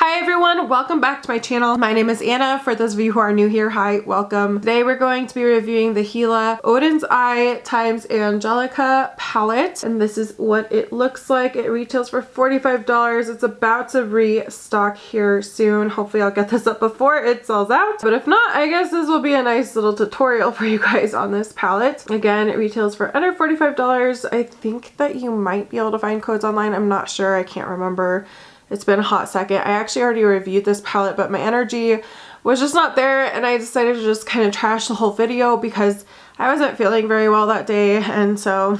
Hi everyone, welcome back to my channel. My name is Anna. For those of you who are new here, hi, welcome. Today we're going to be reviewing the Hela Oden's Eye times Angelica palette, and this is what it looks like. It retails for $45. It's about to restock here soon. Hopefully I'll get this up before it sells out, but if not, I guess this will be a nice little tutorial for you guys on this palette. Again, it retails for under $45. I think that you might be able to find codes online. I'm not sure, I can't remember. It's been a hot second. I actually already reviewed this palette, but my energy was just not there, and I decided to just kind of trash the whole video because I wasn't feeling very well that day, and so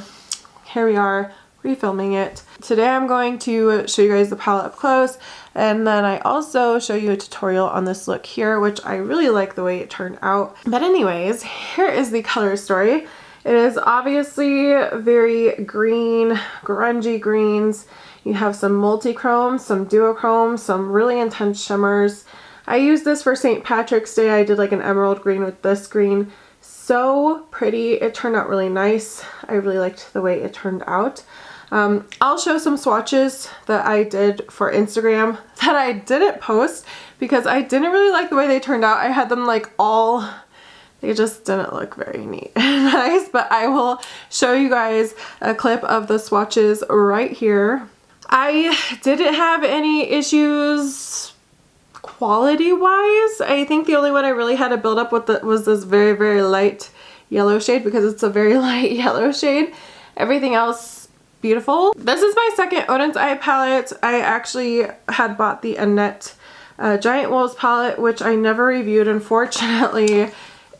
here we are refilming it. Today I'm going to show you guys the palette up close, and then I also show you a tutorial on this look here, which I really like the way it turned out. But anyways, here is the color story. It is obviously very green, grungy greens. You have some multi-chrome, some duochrome, some really intense shimmers. I used this for St. Patrick's Day. I did like an emerald green with this green. So pretty. It turned out really nice. I really liked the way it turned out. I'll show some swatches that I did for Instagram that I didn't post because I didn't really like the way they turned out. I had them like all... They just didn't look very neat and nice, but I will show you guys a clip of the swatches right here. I didn't have any issues quality wise. I think the only one I really had to build up with was this very, very light yellow shade because it's a very light yellow shade. Everything else beautiful. This is my second Oden's Eye palette. I actually had bought the Annette Giant Wolves palette, which I never reviewed, unfortunately.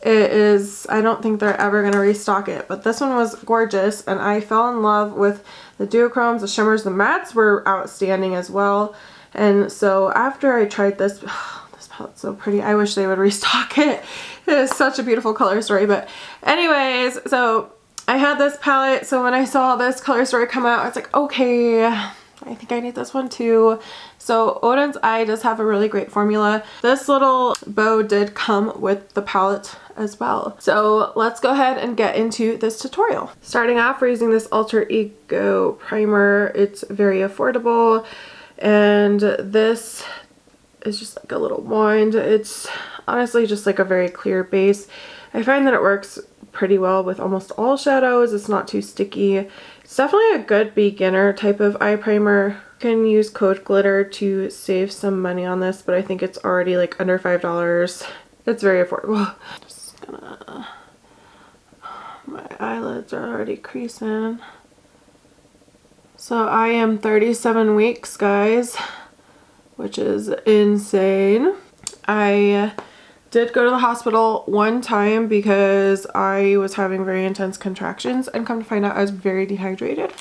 It is, I don't think they're ever going to restock it, but this one was gorgeous, and I fell in love with the duochromes, the shimmers, the mattes were outstanding as well. And so after I tried this, this palette's so pretty. I wish they would restock it. It is such a beautiful color story. But anyways, so I had this palette, so when I saw this color story come out, I was like, okay, I think I need this one too. So Oden's Eye does have a really great formula. This little bow did come with the palette as well. So let's go ahead and get into this tutorial. Starting off, we're using this Alter Ego primer. It's very affordable, and this is just like a little wand. It's honestly just like a very clear base. I find that it works pretty well with almost all shadows. It's not too sticky. It's definitely a good beginner type of eye primer. You can use code glitter to save some money on this, but I think it's already like under $5. It's very affordable. Just gonna, my eyelids are already creasing. So I am 37 weeks, guys, which is insane. I did go to the hospital one time because I was having very intense contractions, and come to find out I was very dehydrated,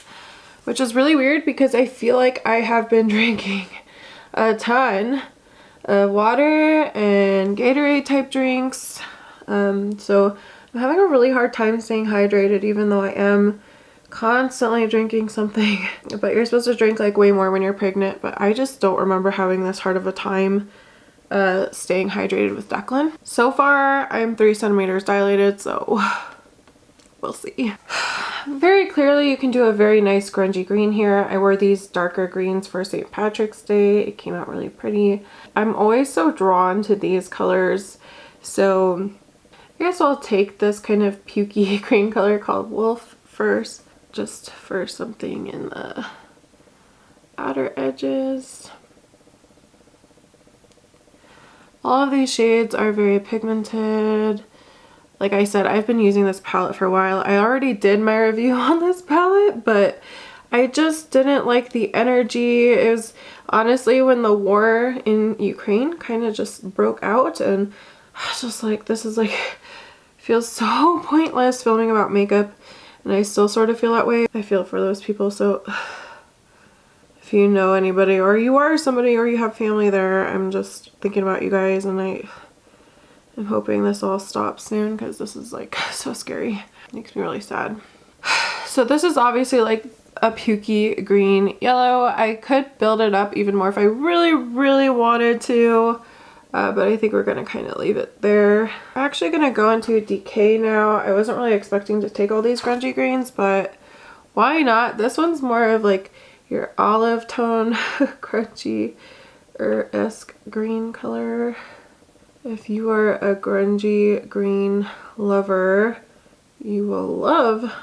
which is really weird because I feel like I have been drinking a ton of water and Gatorade type drinks. So I'm having a really hard time staying hydrated, even though I am constantly drinking something. But you're supposed to drink like way more when you're pregnant, but I just don't remember having this hard of a time staying hydrated with Declan. So far I'm 3 centimeters dilated, so we'll see. Very clearly you can do a very nice grungy green here. I wore these darker greens for St. Patrick's Day. It came out really pretty. I'm always so drawn to these colors, so I guess I'll take this kind of pukey green color called Wolf first, just for something in the outer edges. All of these shades are very pigmented. Like I said, I've been using this palette for a while. I already did my review on this palette, but I just didn't like the energy. It was honestly when the war in Ukraine kind of just broke out, and I was just like, this is like, feels so pointless filming about makeup, and I still sort of feel that way. I feel for those people, so if you know anybody, or you are somebody, or you have family there, I'm just thinking about you guys, and I'm hoping this all stops soon because this is like so scary. It makes me really sad. So this is obviously like a pukey green yellow. I could build it up even more if I really, really wanted to, but I think we're gonna kind of leave it there. I'm actually gonna go into decay now. I wasn't really expecting to take all these grungy greens, but why not? This one's more of like your olive tone crunchy esque green color. If you are a grungy green lover, you will love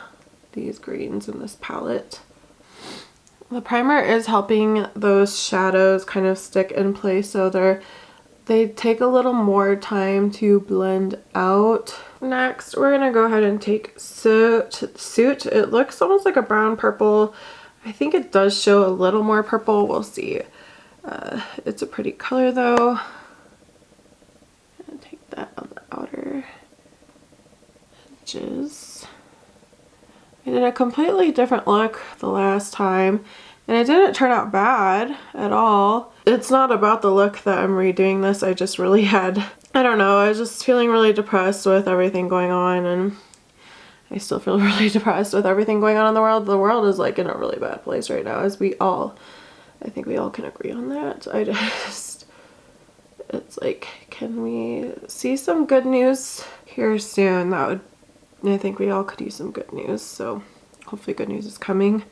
these greens in this palette. The primer is helping those shadows kind of stick in place, so they take a little more time to blend out. Next, we're gonna go ahead and take Suit. It looks almost like a brown purple. I think it does show a little more purple. We'll see. It's a pretty color though. Take that on the outer edges. I did a completely different look the last time and it didn't turn out bad at all. It's not about the look that I'm redoing this. I just really had, I don't know, I was just feeling really depressed with everything going on, and I still feel really depressed with everything going on in the world. The world is like in a really bad place right now, as I think we all can agree on that. It's like, can we see some good news here soon? I think we all could use some good news, so hopefully good news is coming.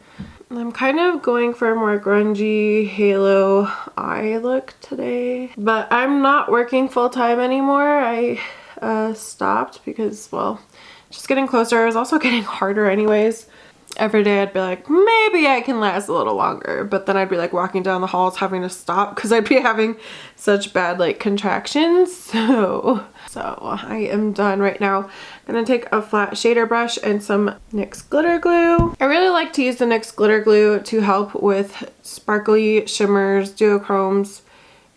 I'm kind of going for a more grungy halo eye look today, but I'm not working full-time anymore. I stopped because, well, just getting closer. It was also getting harder anyways. Every day I'd be like, maybe I can last a little longer, but then I'd be like walking down the halls having to stop because I'd be having such bad like contractions. So I am done right now. I'm gonna take a flat shader brush and some NYX glitter glue. I really like to use the NYX glitter glue to help with sparkly shimmers, duochromes.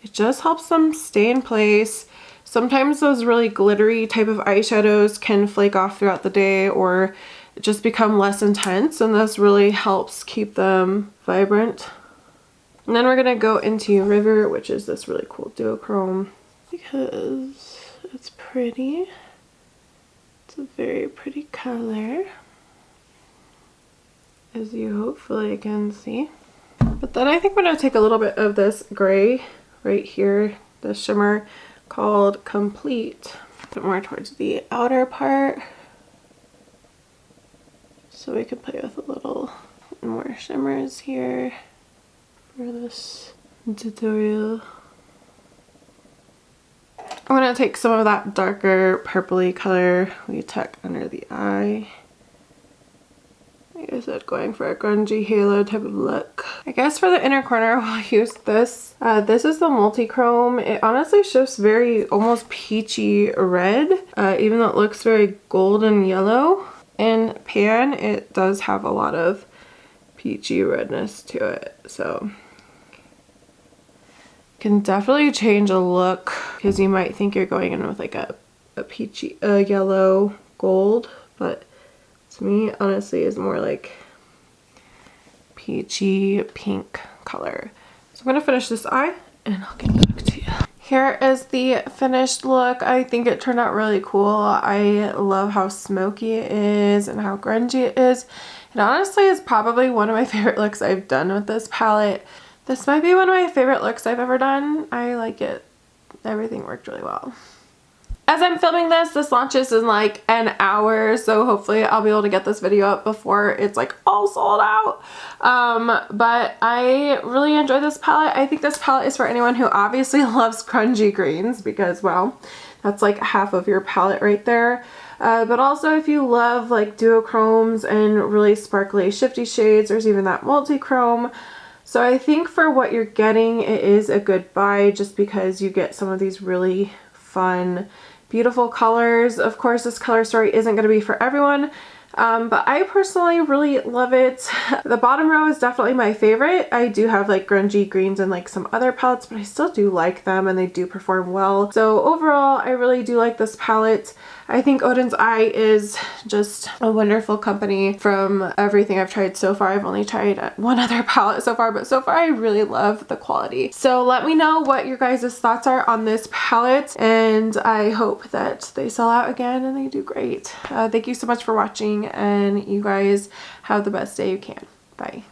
It just helps them stay in place. Sometimes those really glittery type of eyeshadows can flake off throughout the day or just become less intense, and this really helps keep them vibrant. And then we're gonna go into River, which is this really cool duochrome because it's pretty. It's a very pretty color, as you hopefully can see. But then I think I'm gonna take a little bit of this gray right here, the shimmer called Complete, a bit more towards the outer part, so we can play with a little more shimmers here for this tutorial. I'm going to take some of that darker purpley color we tuck under the eye. Like I said, going for a grungy halo type of look. I guess for the inner corner we'll use this. This is the multi-chrome. It honestly shifts very almost peachy red, even though it looks very golden yellow. In pan, it does have a lot of peachy redness to it, so can definitely change a look because you might think you're going in with like a peachy, yellow gold, but to me, honestly, is more like peachy pink color. So I'm gonna finish this eye and I'll get back to you. Here is the finished look. I think it turned out really cool. I love how smoky it is and how grungy it is. It honestly is probably one of my favorite looks I've done with this palette. This might be one of my favorite looks I've ever done. I like it. Everything worked really well. As I'm filming this launches in like an hour, so hopefully I'll be able to get this video up before it's like all sold out. But I really enjoy this palette. I think this palette is for anyone who obviously loves grungy greens because, well, that's like half of your palette right there. But also if you love like duochromes and really sparkly shifty shades, there's even that multi-chrome. So I think for what you're getting, it is a good buy just because you get some of these really fun, beautiful colors. Of course, this color story isn't going to be for everyone, but I personally really love it. The bottom row is definitely my favorite. I do have like grungy greens and like some other palettes, but I still do like them and they do perform well. So overall, I really do like this palette. I think Oden's Eye is just a wonderful company from everything I've tried so far. I've only tried one other palette so far, but so far I really love the quality. So let me know what your guys' thoughts are on this palette, and I hope that they sell out again and they do great. Thank you so much for watching, and you guys have the best day you can. Bye.